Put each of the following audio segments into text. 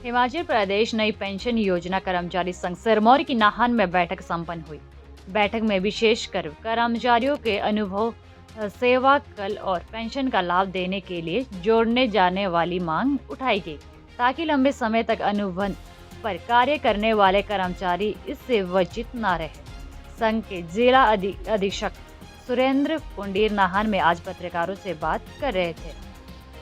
हिमाचल प्रदेश नई पेंशन योजना कर्मचारी संघ सिरमौर की नाहन में बैठक संपन्न हुई। बैठक में विशेषकर कर्मचारियों के अनुभव, सेवा कल और पेंशन का लाभ देने के लिए जोड़ने जाने वाली मांग उठाई गई, ताकि लंबे समय तक अनुबंध पर कार्य करने वाले कर्मचारी इससे वंचित न रहे। संघ के जिला अधीक्षक सुरेंद्र पुंडीर नाहन में आज पत्रकारों से बात कर रहे थे।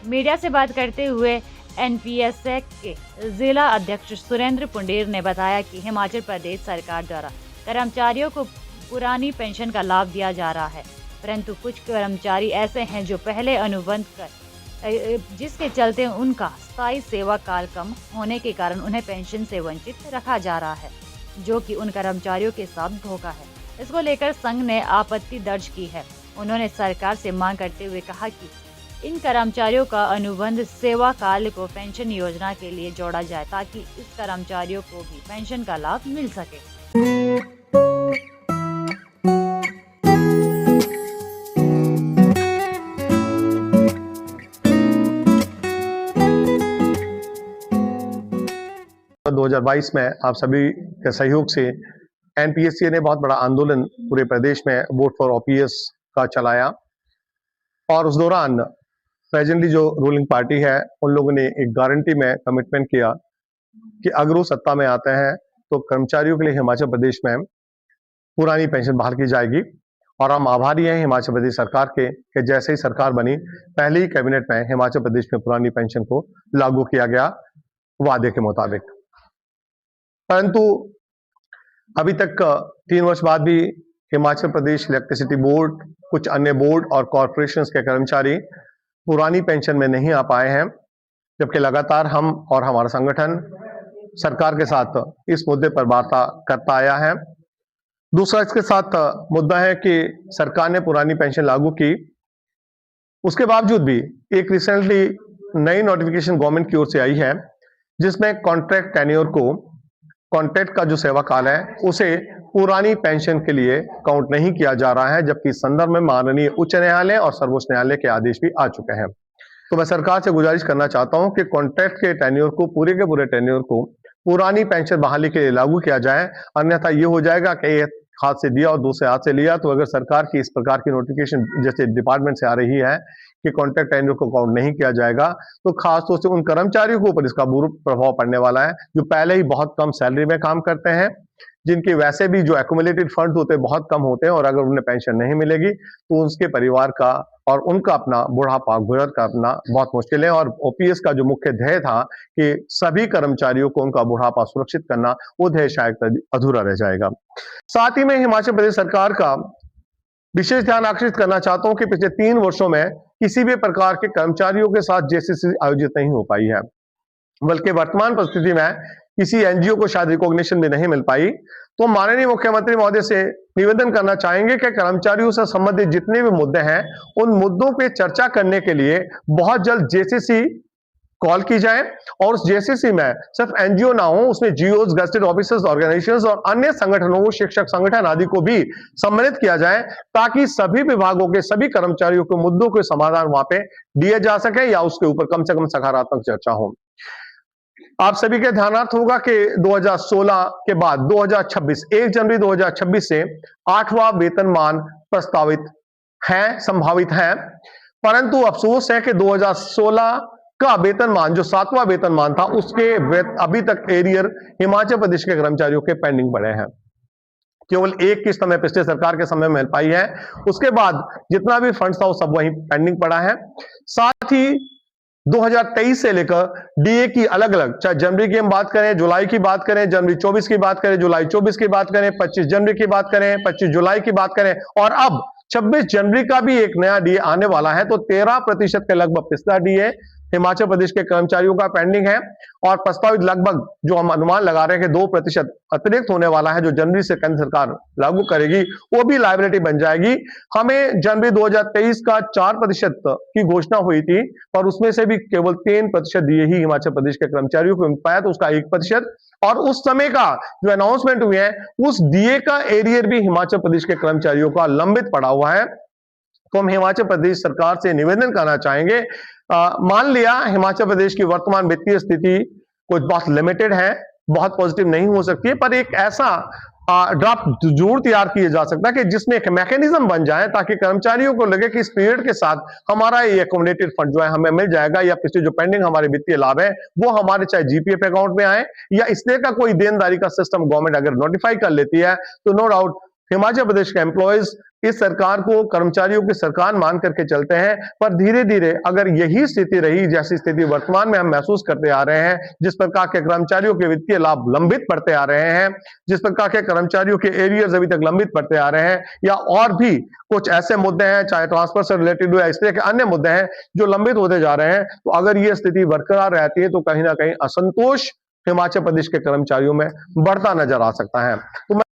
मीडिया से बात करते हुए एनपीएसए के जिला अध्यक्ष सुरेंद्र पुंडीर ने बताया कि हिमाचल प्रदेश सरकार द्वारा कर्मचारियों को पुरानी पेंशन का लाभ दिया जा रहा है, परंतु कुछ कर्मचारी ऐसे हैं जो पहले अनुबंध कर जिसके चलते उनका स्थायी सेवा काल कम होने के कारण उन्हें पेंशन से वंचित रखा जा रहा है, जो कि उन कर्मचारियों के साथ धोखा है। इसको लेकर संघ ने आपत्ति दर्ज की है। उन्होंने सरकार से मांग करते हुए कहा कि इन कर्मचारियों का अनुबंध सेवा काल को पेंशन योजना के लिए जोड़ा जाए, ताकि इस कर्मचारियों को भी पेंशन का लाभ मिल सके। 2022 में आप सभी के सहयोग से एनपीएससी ने बहुत बड़ा आंदोलन पूरे प्रदेश में वोट फॉर ओपीएस का चलाया और उस दौरान प्रेजेंटली जो रूलिंग पार्टी है उन लोगों ने एक गारंटी में कमिटमेंट किया कि अगर वो सत्ता में आते हैं तो कर्मचारियों के लिए हिमाचल प्रदेश में पुरानी पेंशन बहाल की जाएगी। और हम आभारी हैं हिमाचल प्रदेश सरकार के कि जैसे ही सरकार बनी पहले ही कैबिनेट में हिमाचल प्रदेश में पुरानी पेंशन को लागू किया गया वादे के मुताबिक। परंतु अभी तक 3 वर्ष बाद भी हिमाचल प्रदेश इलेक्ट्रिसिटी बोर्ड, कुछ अन्य बोर्ड और कॉरपोरेशंस के कर्मचारी पुरानी पेंशन में नहीं आ पाए हैं, जबकि लगातार हम और हमारा संगठन सरकार के साथ इस मुद्दे पर वार्ता करता आया है। दूसरा इसके साथ मुद्दा है कि सरकार ने पुरानी पेंशन लागू की, उसके बावजूद भी एक रिसेंटली नई नोटिफिकेशन गवर्नमेंट की ओर से आई है जिसमें कॉन्ट्रैक्ट टेन्योर को, कॉन्ट्रैक्ट का जो सेवा काल है उसे पुरानी पेंशन के लिए काउंट नहीं किया जा रहा है, जबकि इस संदर्भ में माननीय उच्च न्यायालय और सर्वोच्च न्यायालय के आदेश भी आ चुके हैं। तो मैं सरकार से गुजारिश करना चाहता हूं कि कॉन्ट्रैक्ट के टेन्योर को, पूरे के पूरे टेन्योर को पुरानी पेंशन बहाली के लिए लागू किया जाए, अन्यथा ये हो जाएगा कि एक हाथ से दिया और दूसरे हाथ से लिया। तो अगर सरकार की इस प्रकार की नोटिफिकेशन जैसे डिपार्टमेंट से आ रही है कि कॉन्ट्रैक्ट टेन्योर को काउंट नहीं किया जाएगा, तो खासतौर से उन कर्मचारियों के ऊपर इसका बुरा प्रभाव पड़ने वाला है जो पहले ही बहुत कम सैलरी में काम करते हैं, जिनके वैसे भी जो एक्यूमुलेटेड फंड होते हैं बहुत कम होते हैं, और अगर उन्हें पेंशन नहीं मिलेगी तो उसके परिवार का और उनका अपना बुढ़ापा गुजर करना बहुत मुश्किल है। और ओपीएस का जो मुख्य ध्येय था कि सभी कर्मचारियों को उनका बुढ़ापा सुरक्षित करना, वो ध्येय शायद अधूरा रह जाएगा। साथ ही में हिमाचल प्रदेश सरकार का विशेष ध्यान आकर्षित करना चाहता हूं कि पिछले 3 वर्षों में किसी भी प्रकार के कर्मचारियों के साथ जेसीसी आयोजित नहीं हो पाई है, बल्कि वर्तमान परिस्थिति में किसी एनजीओ को शायद रिकॉग्निशन भी नहीं मिल पाई। तो माननीय मुख्यमंत्री महोदय से निवेदन करना चाहेंगे कि कर्मचारियों से संबंधित जितने भी मुद्दे हैं उन मुद्दों पे चर्चा करने के लिए बहुत जल्द जेसीसी कॉल की जाए, और उस जेसीसी में सिर्फ एनजीओ ना हो, उसमें जीओज, गजेटेड ऑफिसर्स, ऑर्गेनाइजेशंस और अन्य संगठनों, शिक्षक संगठन आदि को भी सम्मिलित किया जाए, ताकि सभी विभागों के सभी कर्मचारियों के मुद्दों के समाधान वहां पे दिए जा सके या उसके ऊपर कम से कम सकारात्मक चर्चा हो। आप सभी के ध्यानार्थ होगा कि 2016 के बाद 2026 1 जनवरी 2026 से 8वां वेतनमान प्रस्तावित है, संभावित है, परंतु अफसोस है कि 2016 का वेतनमान जो 7वां वेतनमान था उसके अभी तक एरियर हिमाचल प्रदेश के कर्मचारियों के पेंडिंग पड़े हैं। केवल एक किस्त में पिछले सरकार के समय में मिल पाई है, उसके बाद जितना भी फंड था वो सब वहीं पेंडिंग पड़ा है। साथ ही 2023 से लेकर डीए की अलग अलग, चाहे जनवरी की हम बात करें, जुलाई की बात करें, जनवरी 24 की बात करें, जुलाई 24 की बात करें, 25 जनवरी की बात करें, 25 जुलाई की बात करें, और अब 26 जनवरी का भी एक नया डीए आने वाला है। तो 13% के लगभग पिछला डीए हिमाचल प्रदेश के कर्मचारियों का पेंडिंग है, और प्रस्तावित लगभग जो हम अनुमान लगा रहे हैं कि 2% अतिरिक्त होने वाला है जो जनवरी से केंद्र सरकार लागू करेगी, वो भी लायबिलिटी बन जाएगी। हमें जनवरी 2023 का 4% की घोषणा हुई थी, पर उसमें से भी केवल 3% दिए ही हिमाचल प्रदेश के कर्मचारियों को मिल पाया, तो उसका 1%, और उस समय का जो अनाउंसमेंट हुई है उस डीए का एरियर भी हिमाचल प्रदेश के कर्मचारियों का लंबित पड़ा हुआ है। तो हम हिमाचल प्रदेश सरकार से निवेदन करना चाहेंगे, मान लिया हिमाचल प्रदेश की वर्तमान वित्तीय स्थिति कुछ बहुत लिमिटेड हैं, बहुत पॉजिटिव नहीं हो सकती है, पर एक ऐसा ड्राफ्ट जरूर तैयार किया जा सकता है कि जिसमें एक मैकेनिज्म बन जाए ताकि कर्मचारियों को लगे कि इस पीरियड के साथ हमारा ये अकोमोडेटेड फंड जो है हमें मिल जाएगा, या पिछले जो पेंडिंग हमारे वित्तीय लाभ है वो हमारे चाहे जीपीएफ अकाउंट में आए या इस तरह का कोई देनदारी का सिस्टम गवर्नमेंट अगर नोटिफाई कर लेती है तो नो डाउट हिमाचल प्रदेश के एम्प्लॉयज इस सरकार को कर्मचारियों की सरकार मान करके चलते हैं। पर धीरे धीरे अगर यही स्थिति रही जैसी स्थिति वर्तमान में हम महसूस करते आ रहे हैं, जिस प्रकार के कर्मचारियों के वित्तीय लाभ लंबित पड़ते आ रहे हैं, जिस प्रकार के कर्मचारियों के एरियर्स अभी तक लंबित पड़ते आ रहे हैं, या और भी कुछ ऐसे मुद्दे हैं चाहे ट्रांसफर से रिलेटेड हो या इस तरह के अन्य मुद्दे हैं जो लंबित होते जा रहे हैं, तो अगर ये स्थिति बरकरार रहती है तो कहीं ना कहीं असंतोष हिमाचल प्रदेश के कर्मचारियों में बढ़ता नजर आ सकता है। तो